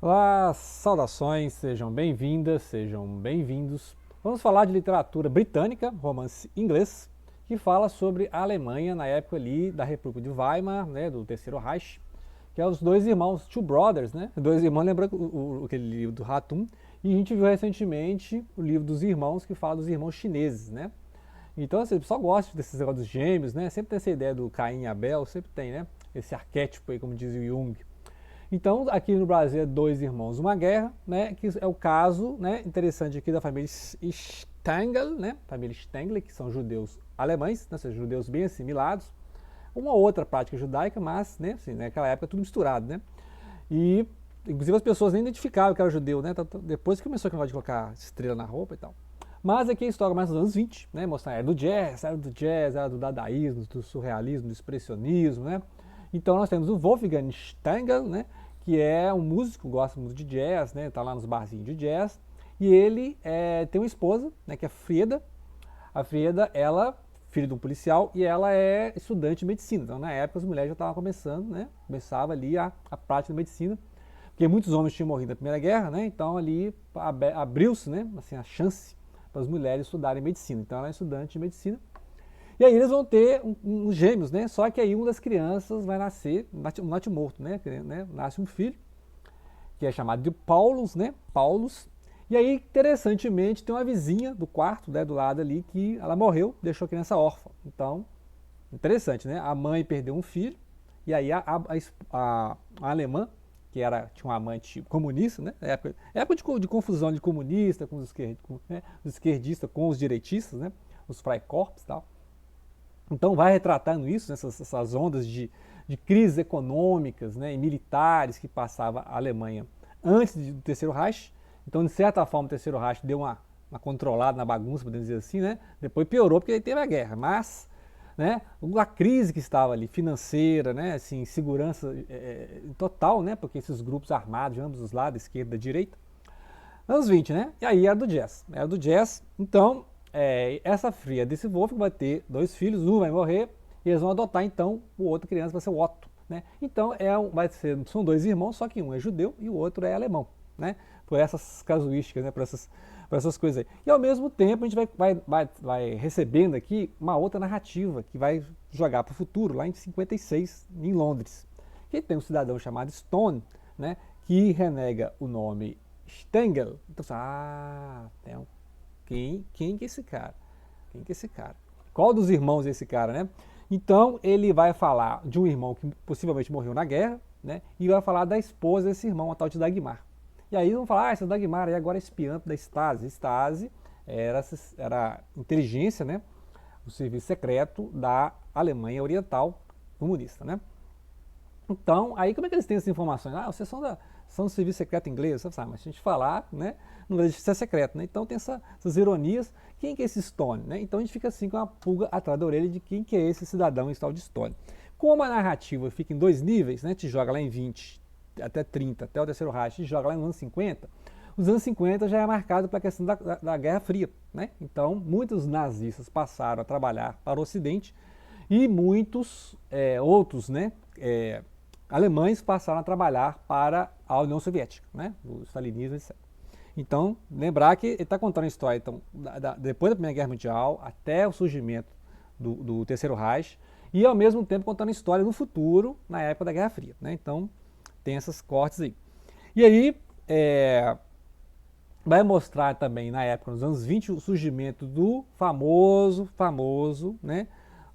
Olá, saudações, sejam bem-vindas, sejam bem-vindos. Vamos falar de literatura britânica, romance inglês, que fala sobre a Alemanha na época ali da República de Weimar, né, do Terceiro Reich, que é os dois irmãos, Two Brothers, né? Dois irmãos, lembra aquele livro do Ratum? E a gente viu recentemente o livro dos irmãos, que fala dos irmãos chineses, né? Então, assim, o pessoal gosta desses negócios dos gêmeos, né? Sempre tem essa ideia do Caim e Abel, sempre tem, né? Esse arquétipo aí, como diz o Jung. Então, aqui no Brasil é dois irmãos, uma guerra, né? Que é o caso, né? Interessante aqui da família Stengel, né? Família Stengel, que são judeus alemães, né? Ou seja, judeus bem assimilados. Uma outra prática judaica, mas, né? Assim, naquela época tudo misturado, né? E, inclusive, as pessoas nem identificavam que era judeu, né? Depois que começou a negócio de colocar estrela na roupa e tal. Mas aqui a história mais nos anos 20, né? Mostrar a era do dadaísmo, do surrealismo, do expressionismo, né? Então nós temos o Wolfgang Stengel, né? Que é um músico, gosta muito de jazz, né? Tá lá nos barzinhos de jazz. E ele tem uma esposa, né? Que é a Frieda. A Frieda, ela, filha de um policial, e ela é estudante de medicina. Então na época as mulheres já estavam começando, né? Começava ali a prática da medicina. Porque muitos homens tinham morrido na Primeira Guerra, né? Então ali abriu-se, né? Assim, a chance para as mulheres estudarem medicina. Então ela é estudante de medicina. E aí eles vão ter uns gêmeos, né? Só que aí uma das crianças vai nascer, um natimorto, né? Nasce um filho, que é chamado de Paulus, né? Paulus. E aí, interessantemente, tem uma vizinha do quarto, né, do lado ali, que ela morreu, deixou a criança órfã. Então, interessante, né? A mãe perdeu um filho, e aí a alemã, que tinha um amante comunista, né? Época de confusão de comunista com os esquerdistas com os direitistas, né? Os Freikorps e tal. Então vai retratando isso, né, essas ondas de crises econômicas, né, e militares que passava a Alemanha antes do Terceiro Reich. Então, de certa forma, o Terceiro Reich deu uma controlada na bagunça, podemos dizer assim, né? Depois piorou porque aí teve a guerra, mas, né, a crise que estava ali, financeira, né, assim, segurança total, né, porque esses grupos armados de ambos os lados, esquerda e direita, anos 20, né? E aí era do jazz. Era do jazz. Então, essa fria desse Wolf vai ter dois filhos, um vai morrer, e eles vão adotar então o outro criança, vai ser o Otto. Né? Então, são dois irmãos, só que um é judeu e o outro é alemão. Né? Por essas casuísticas, né? por essas coisas aí. E ao mesmo tempo, a gente vai recebendo aqui uma outra narrativa que vai jogar para o futuro, lá em 56, em Londres. Que tem um cidadão chamado Stone, né? Que renega o nome Stengel. Então, quem que é esse cara? Quem que é esse cara? Qual dos irmãos é esse cara, né? Então ele vai falar de um irmão que possivelmente morreu na guerra, né? E vai falar da esposa desse irmão, a tal de Dagmar. E aí vão falar, essa Dagmar aí agora é espiã da Stasi. Stasi era inteligência, né? O serviço secreto da Alemanha Oriental comunista, né? Então, aí como é que eles têm essas informações? Vocês são do serviço secreto inglês, sabe? Mas se a gente falar, né, não vai deixar de ser secreto, né? Então tem essas ironias. Quem que é esse Stone, né? Então a gente fica assim com a pulga atrás da orelha de quem que é esse cidadão, esse tal de Stone. Como a narrativa fica em dois níveis, né? Te joga lá em 20 até 30, até o Terceiro Reich, te joga lá nos anos 50. Os anos 50 já é marcado pela questão da Guerra Fria, né? Então muitos nazistas passaram a trabalhar para o Ocidente e muitos outros, né, alemães passaram a trabalhar para a União Soviética, né, o stalinismo, etc. Então, lembrar que ele está contando a história então, depois da Primeira Guerra Mundial até o surgimento do Terceiro Reich e, ao mesmo tempo, contando a história do futuro na época da Guerra Fria. Né? Então, tem essas cortes aí. E aí, vai mostrar também, na época, nos anos 20, o surgimento do famoso, né,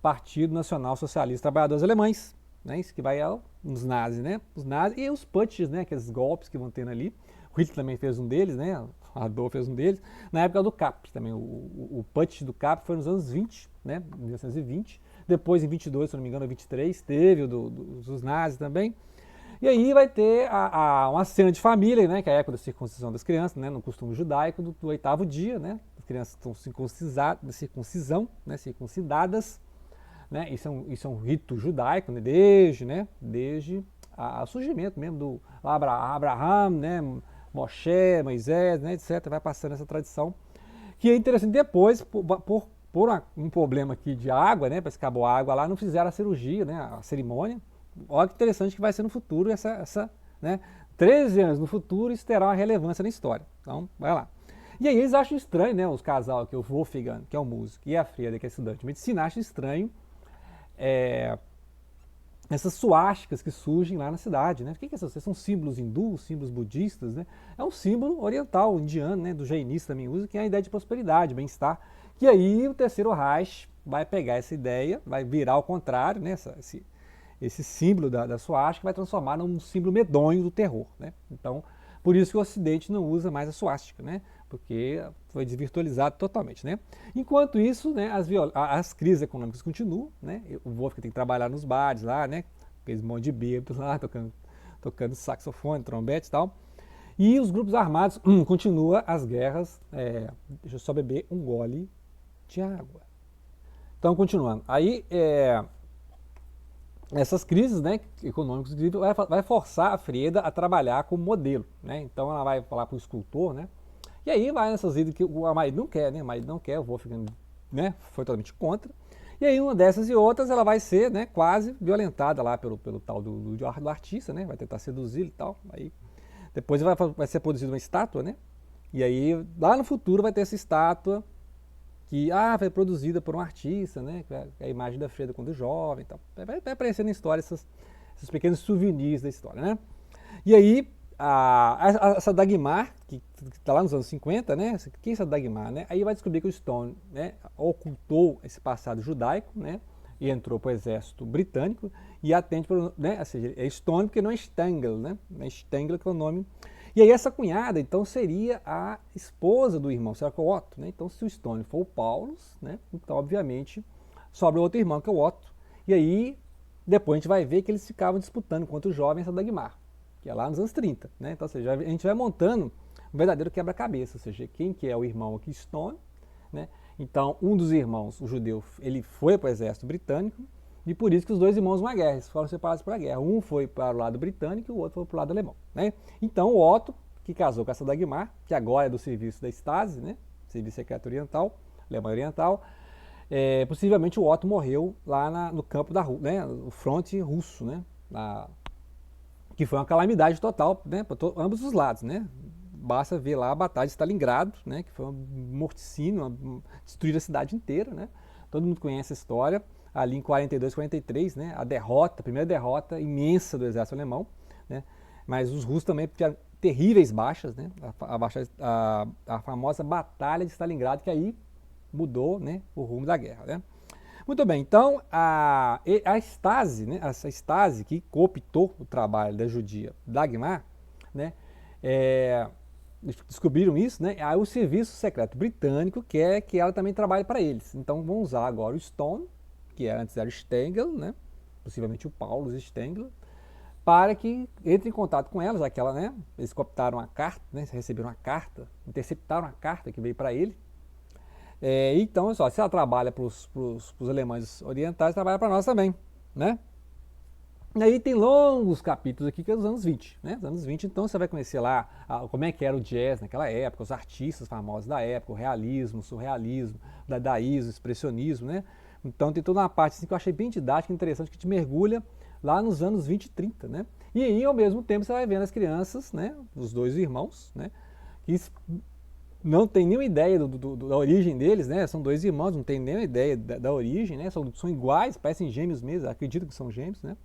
Partido Nacional Socialista Trabalhadores Alemães, né, isso que vai nos nazis, né, os nazis e os putsches, né, aqueles golpes que vão tendo ali. O Hitler também fez um deles, né, Adolf fez um deles, na época do CAP também, o putsch do CAP foi nos anos 20, né, 1920, depois em 22, se não me engano, 23, teve o dos nazis também. E aí vai ter uma cena de família, né, que é a época da circuncisão das crianças, né, no costume judaico do oitavo dia, né, as crianças estão circuncidadas, né, isso é um rito judaico, né, desde o surgimento mesmo do Abraham, né, Moshe, Moisés, né, etc. Vai passando essa tradição, que é interessante. Depois, por um problema aqui de água, né, parece que acabou a água lá, não fizeram a cirurgia, né, a cerimônia. Olha que interessante que vai ser no futuro né, 13 anos no futuro isso terá uma relevância na história. Então, vai lá. E aí eles acham estranho, né, os casal aqui, o Wolfgang, que é o músico, e a Freda, que é estudante de medicina, acham estranho essas suásticas que surgem lá na cidade, né? O que é isso? São símbolos hindus, símbolos budistas, né? É um símbolo oriental, indiano, né? Do jainista também usa, que é a ideia de prosperidade, bem-estar. Que aí o terceiro Reich vai pegar essa ideia, vai virar ao contrário, né? Esse símbolo da suástica vai transformar num símbolo medonho do terror, né? Então, por isso que o Ocidente não usa mais a suástica, né? Porque foi desvirtualizado totalmente, né? Enquanto isso, né, as crises econômicas continuam, né? O Wolfgang tem que trabalhar nos bares lá, né? Aqueles monte de bêbados lá, tocando saxofone, trompete e tal. E os grupos armados continuam as guerras. Deixa eu só beber um gole de água. Então, continuando. Aí, essas crises, né, econômicas vai forçar a Freda a trabalhar como modelo, né? Então ela vai falar para o escultor, né? E aí vai nessas idas que o marido não quer, né? O marido não quer, o Wolfgang, né, foi totalmente contra. E aí uma dessas e outras ela vai ser, né, quase violentada lá pelo tal do artista, né? Vai tentar seduzir e tal. Aí depois vai ser produzida uma estátua, né? E aí lá no futuro vai ter essa estátua que foi produzida por um artista, né? A imagem da Freda quando jovem e tal. Vai aparecer na história esses pequenos souvenirs da história, né? E aí, essa Dagmar, que está lá nos anos 50, né? Quem é essa Dagmar, né? Aí vai descobrir que o Stone, né, ocultou esse passado judaico, né? E entrou para o exército britânico e atende, né? Ou seja, é Stone porque não é Stengel, né? É Stengel que é o nome. E aí essa cunhada, então, seria a esposa do irmão, será que é o Otto, né? Então, se o Stone for o Paulus, né? Então, obviamente, sobra outro irmão, que é o Otto. E aí, depois a gente vai ver que eles ficavam disputando contra o jovem essa Dagmar, que é lá nos anos 30, né? Então, ou seja, a gente vai montando um verdadeiro quebra-cabeça, ou seja, quem que é o irmão aqui, Stone, né? Então, um dos irmãos, o judeu, ele foi para o exército britânico, e por isso que os dois irmãos uma guerra, eles foram separados pela guerra. Um foi para o lado britânico e o outro foi para o lado alemão, né? Então, o Otto, que casou com essa Dagmar, que agora é do serviço da Stasi, né? Serviço secreto oriental, Alemanha Oriental, possivelmente o Otto morreu lá no campo da Rússia, né? O fronte russo, né? Que foi uma calamidade total, né? Para ambos os lados, né? Basta ver lá a Batalha de Stalingrado, né? Que foi um morticínio, destruir a cidade inteira, né? Todo mundo conhece a história. Ali em 42, 43, né? A primeira derrota imensa do exército alemão, né? Mas os russos também tiveram terríveis baixas, né? A famosa Batalha de Stalingrado, que aí mudou, né, o rumo da guerra, né? Muito bem, então a Stasi, né, essa Stasi que cooptou o trabalho da judia Dagmar, né, descobriram isso, né? Aí o serviço secreto britânico quer que ela também trabalhe para eles. Então vão usar agora o Stone, que antes era o Stengel, né? Possivelmente o Paulus Stengel, para que entre em contato com ela, já que ela, né? Eles cooptaram a carta, né? Receberam a carta, interceptaram a carta que veio para ele. Então, só, se ela trabalha para os alemães orientais, trabalha para nós também, né? E aí tem longos capítulos aqui que é dos anos 20, né? Dos anos 20, então você vai conhecer lá como é que era o jazz naquela época, os artistas famosos da época, o realismo, o surrealismo, o dadaísmo, o expressionismo, né? Então tem toda uma parte assim, que eu achei bem didática, interessante, que te mergulha lá nos anos 20 e 30, né? E aí, ao mesmo tempo, você vai vendo as crianças, né? Os dois irmãos, né? Que não tem nenhuma ideia da origem deles, né? São dois irmãos, não tem nenhuma ideia da origem, né? São iguais, parecem gêmeos mesmo, acredito que são gêmeos, né?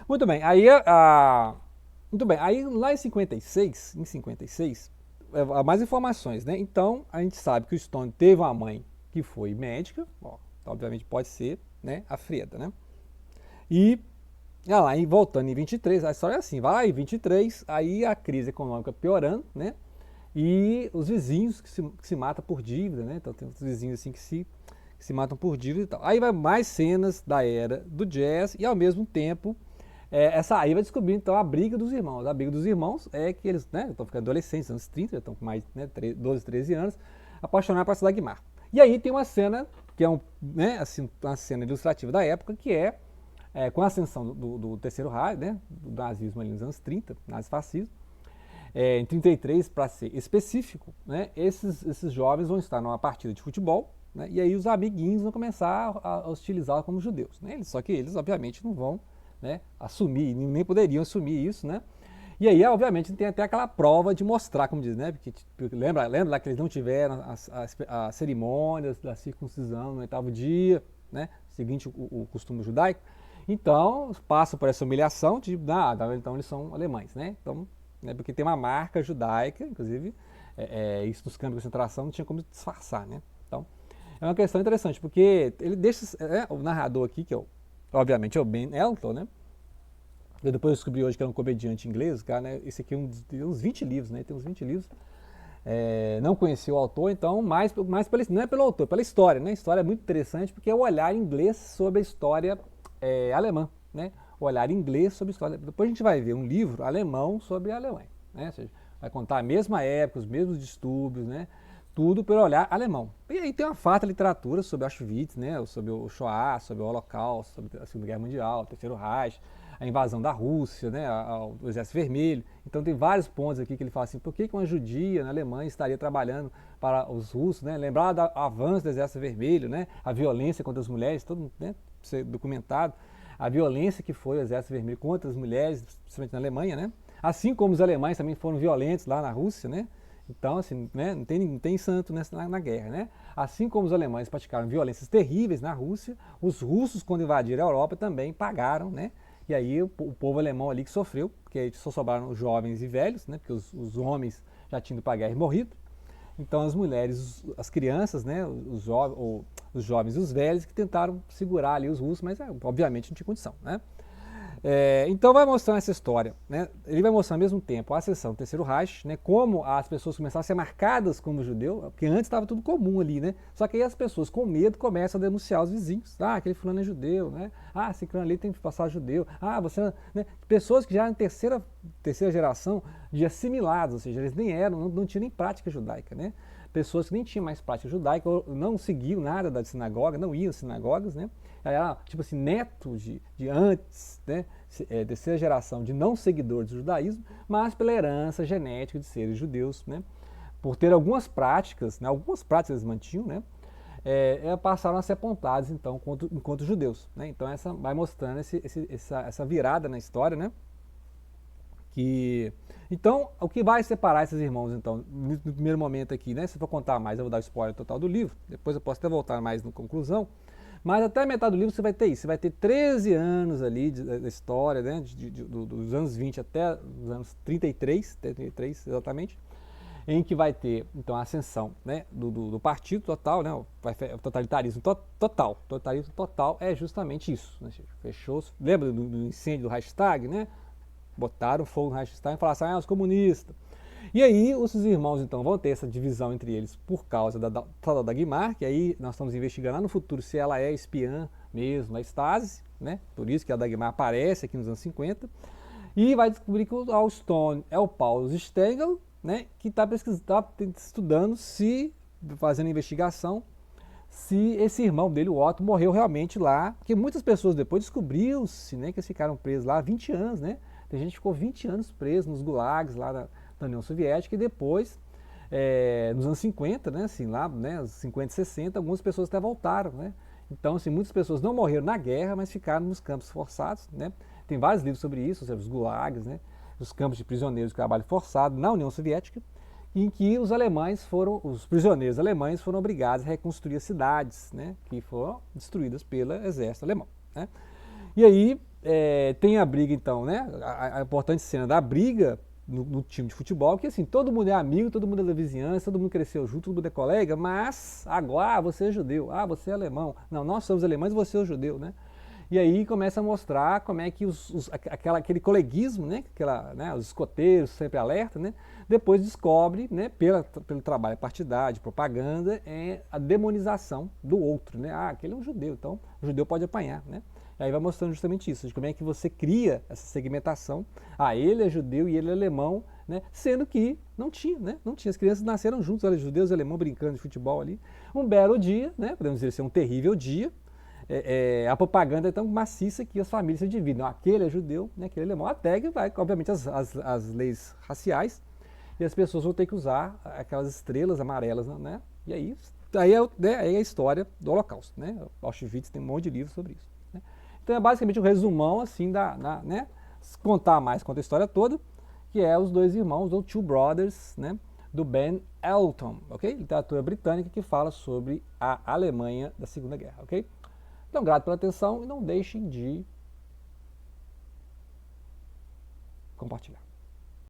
Muito bem, aí lá em 56, mais informações, né? Então, a gente sabe que o Stone teve uma mãe que foi médica, obviamente pode ser, né, a Freda, né? E lá, voltando em 23, a história é assim, vai lá em 23, aí a crise econômica piorando, né? E os vizinhos que se matam por dívida, né? Então tem os vizinhos assim que se matam por dívida e tal. Aí vai mais cenas da era do jazz e ao mesmo tempo aí vai descobrir então a briga dos irmãos. A briga dos irmãos é que eles, né, estão ficando adolescentes, anos 30, estão com mais, né, 12, 13 anos, apaixonados por essa Dagmar. E aí tem uma cena que é assim, uma cena ilustrativa da época, que com a ascensão do Terceiro Reich, né, do nazismo ali nos anos 30, nazifascismo, em 33, para ser específico, né, esses jovens vão estar numa partida de futebol, né, e aí os amiguinhos vão começar a hostilizá-los como judeus, né, só que eles obviamente não vão, né, assumir, nem poderiam assumir isso, né, E aí, obviamente, tem até aquela prova de mostrar, como diz, né? Porque lembra lá que eles não tiveram as cerimônias da circuncisão no 8º dia, né? Seguinte o costume judaico. Então, passam por essa humilhação de, então eles são alemães, né? Então, né, porque tem uma marca judaica, inclusive, isso nos campos de concentração não tinha como disfarçar, né? Então, é uma questão interessante, porque ele deixa, o narrador aqui, que obviamente é o Ben Elton, né? Eu depois descobri hoje que era um comediante inglês, cara, né? Esse aqui tem uns 20 livros, né? Tem uns 20 livros. Não conheci o autor, então, não é pelo autor, pela história, né? A história é muito interessante porque é o olhar inglês sobre a história alemã, né? O olhar inglês sobre a história. Depois a gente vai ver um livro alemão sobre a Alemanha, né? Ou seja, vai contar a mesma época, os mesmos distúrbios, né? Tudo pelo olhar alemão. E aí tem uma farta literatura sobre Auschwitz, né? Sobre o Shoah, sobre o Holocausto, sobre a Segunda Guerra Mundial, o Terceiro Reich, a invasão da Rússia, né? O Exército Vermelho. Então tem vários pontos aqui que ele fala assim, por que uma judia na Alemanha estaria trabalhando para os russos, né? Lembrar do avanço do Exército Vermelho, né? A violência contra as mulheres, tudo, né? Ser documentado. A violência que foi o Exército Vermelho contra as mulheres, principalmente na Alemanha, né? Assim como os alemães também foram violentos lá na Rússia, né? Então, assim, né, não tem santo na guerra, né? Assim como os alemães praticaram violências terríveis na Rússia, os russos, quando invadiram a Europa, também pagaram, né? E aí o povo alemão ali que sofreu, porque só sobraram os jovens e velhos, né? Porque os homens já tinham ido para a guerra e morrido. Então as mulheres, as crianças, né? Os jovens e os velhos que tentaram segurar ali os russos, mas obviamente não tinha condição, né? Então vai mostrando essa história, né? Ele vai mostrar ao mesmo tempo a ascensão do Terceiro Reich, né? Como as pessoas começaram a ser marcadas como judeu, porque antes estava tudo comum ali, né? Só que aí as pessoas com medo começam a denunciar os vizinhos. Ah, aquele fulano é judeu, né? Ah, esse fulano ali tem que passar judeu. Ah, você... Né? Pessoas que já eram terceira geração de assimilados, ou seja, eles nem eram, não tinham nem prática judaica, né? Pessoas que nem tinham mais prática judaica, ou não seguiam nada da sinagoga, não iam às sinagogas, né? Era, tipo assim, neto de antes, né, terceira geração de não seguidores do judaísmo, mas pela herança genética de seres judeus, né, por ter algumas práticas, né, eles mantinham, né, passaram a ser apontados, então, enquanto judeus, né. Então, essa vai mostrando essa virada na história, né, então, o que vai separar esses irmãos, então, no primeiro momento aqui, né, se for contar mais, eu vou dar o spoiler total do livro, depois eu posso até voltar mais na conclusão. Mas até a metade do livro você vai ter isso, você vai ter 13 anos ali da história, né, dos anos 20 até os anos 33 exatamente, em que vai ter então a ascensão, né, do partido total, né, o totalitarismo total. O totalitarismo total é justamente isso, né, fechou, lembra do incêndio do Reichstag, né, botaram fogo no Reichstag e falaram assim, os comunistas. E aí os irmãos então vão ter essa divisão entre eles por causa da Dagmar, que aí nós estamos investigando lá no futuro se ela é espiã mesmo, a Stasi, né? Por isso que a Dagmar aparece aqui nos anos 50. E vai descobrir que o Allstone é o Paulus Stengel, né? Que está estudando fazendo investigação, se esse irmão dele, o Otto, morreu realmente lá, porque muitas pessoas depois descobriu-se, né, que eles ficaram presos lá há 20 anos, né? Tem gente que ficou 20 anos preso nos gulags lá da União Soviética e depois, nos anos 50, né, assim, lá, né, 50 e 60, algumas pessoas até voltaram, né? Então, assim, muitas pessoas não morreram na guerra, mas ficaram nos campos forçados, né? Tem vários livros sobre isso, sobre os gulags, né? Os campos de prisioneiros de trabalho forçado na União Soviética, em que os prisioneiros alemães foram obrigados a reconstruir as cidades, né, que foram destruídas pelo exército alemão, né? E aí tem a briga então, né, a importante cena da briga no time de futebol, que assim, todo mundo é amigo, todo mundo é da vizinhança, todo mundo cresceu junto, todo mundo é colega, mas agora você é judeu, você é alemão, não, nós somos alemães e você é o judeu, né? E aí começa a mostrar como é que aquele coleguismo, né, os escoteiros sempre alerta, né, depois descobre, né, pelo trabalho partidário, de propaganda, a demonização do outro, né? Aquele é um judeu, então o judeu pode apanhar, né? E aí vai mostrando justamente isso, de como é que você cria essa segmentação. Ele é judeu e ele é alemão, né? Sendo que não tinha, né? Não tinha. As crianças nasceram juntos, eram judeus e alemão brincando de futebol ali. Um belo dia, né? Podemos dizer assim, um terrível dia. A propaganda é tão maciça que as famílias se dividem. Aquele é judeu, né? Aquele é alemão. Até que vai, obviamente, as leis raciais e as pessoas vão ter que usar aquelas estrelas amarelas, né? E aí é a história do Holocausto, né? Auschwitz tem um monte de livros sobre isso. Então é basicamente um resumão assim né? Contar a história toda que é Os Dois Irmãos, ou Two Brothers, né, do Ben Elton, ok? Literatura britânica que fala sobre a Alemanha da Segunda Guerra, ok? Então, grato pela atenção e não deixem de compartilhar.